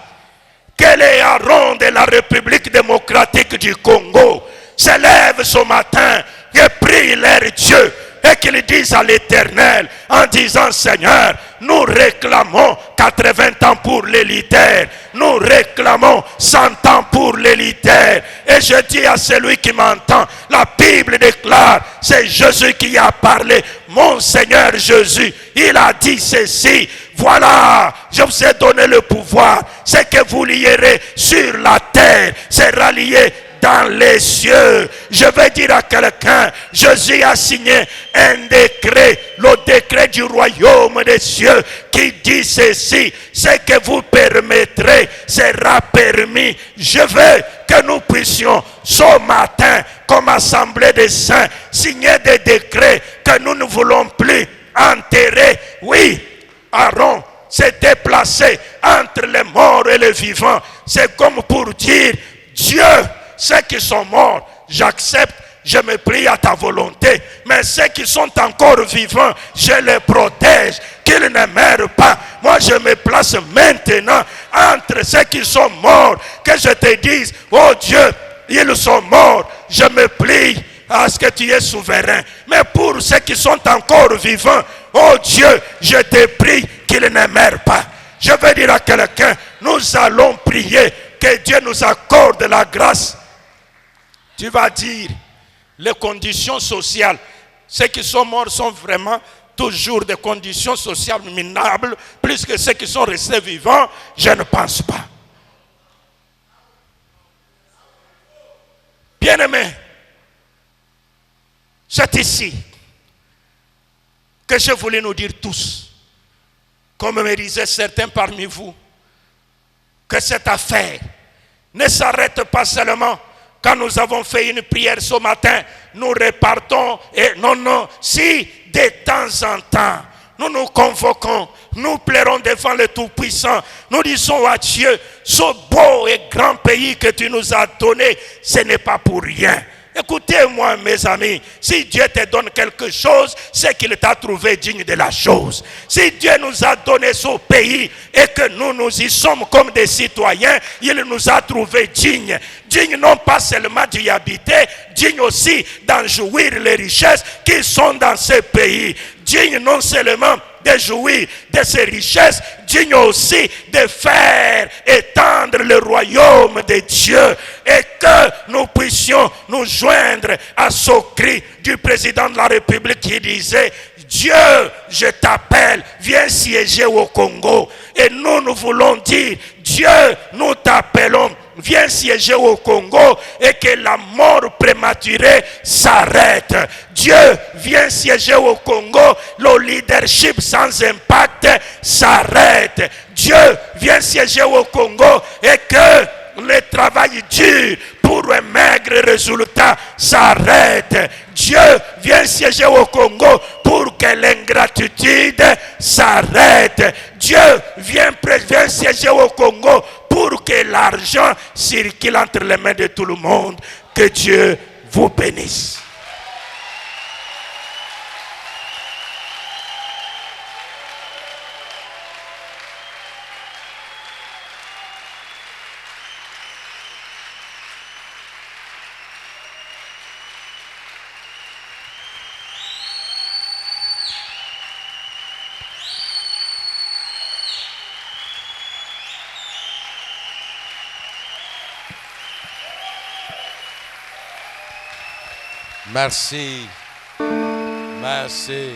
que les Aaron de la République démocratique du Congo s'élèvent ce matin et prient leur Dieu et qu'ils disent à l'Éternel en disant: Seigneur, nous réclamons 80 ans pour les leaders, nous réclamons 100 ans pour les leaders. Et je dis à celui qui m'entend, la Bible déclare, c'est Jésus qui a parlé, mon Seigneur Jésus, il a dit ceci: voilà, je vous ai donné le pouvoir, ce que vous lierez sur la terre sera lié dans les cieux. Je vais dire à quelqu'un, Jésus a signé un décret, le décret du royaume des cieux, qui dit ceci: ce que vous permettrez sera permis. Je veux que nous puissions ce matin, comme assemblée des saints, signer des décrets que nous ne voulons plus enterrer. Oui, Aaron s'est déplacé entre les morts et les vivants. C'est comme pour dire: Dieu, ceux qui sont morts, j'accepte, je me plie à ta volonté. Mais ceux qui sont encore vivants, je les protège, qu'ils ne meurent pas. Moi, je me place maintenant entre ceux qui sont morts. Que je te dise: oh Dieu, ils sont morts. Je me plie à ce que tu es souverain. Mais pour ceux qui sont encore vivants, oh Dieu, je te prie qu'ils ne meurent pas. Je veux dire à quelqu'un, nous allons prier que Dieu nous accorde la grâce. Tu vas dire, les conditions sociales, ceux qui sont morts sont vraiment toujours des conditions sociales minables, plus que ceux qui sont restés vivants. Je ne pense pas. Bien-aimés, c'est ici que je voulais nous dire tous, comme me disaient certains parmi vous, que cette affaire ne s'arrête pas seulement quand nous avons fait une prière ce matin, nous repartons et non, si de temps en temps, nous nous convoquons, nous plairons devant le Tout-Puissant, nous disons à Dieu, ce beau et grand pays que tu nous as donné, ce n'est pas pour rien. Écoutez-moi mes amis, si Dieu te donne quelque chose, c'est qu'il t'a trouvé digne de la chose. Si Dieu nous a donné ce pays et que nous y sommes comme des citoyens, il nous a trouvé dignes. Dignes non pas seulement d'y habiter, dignes aussi d'en jouir les richesses qui sont dans ce pays. Dignes non seulement de jouir de ces richesses, digne aussi de faire étendre le royaume de Dieu et que nous puissions nous joindre à ce cri du président de la République qui disait: Dieu, je t'appelle, viens siéger au Congo. Et nous voulons dire: Dieu, nous t'appelons, viens siéger au Congo et que la mort prématurée s'arrête. Dieu, viens siéger au Congo, le leadership sans impact s'arrête. Dieu, viens siéger au Congo et que le travail dur pour un maigre résultat s'arrête. Dieu, viens siéger au Congo pour que l'ingratitude s'arrête. Dieu, viens siéger au Congo pour que l'argent circule entre les mains de tout le monde. Que Dieu vous bénisse. Merci. Merci.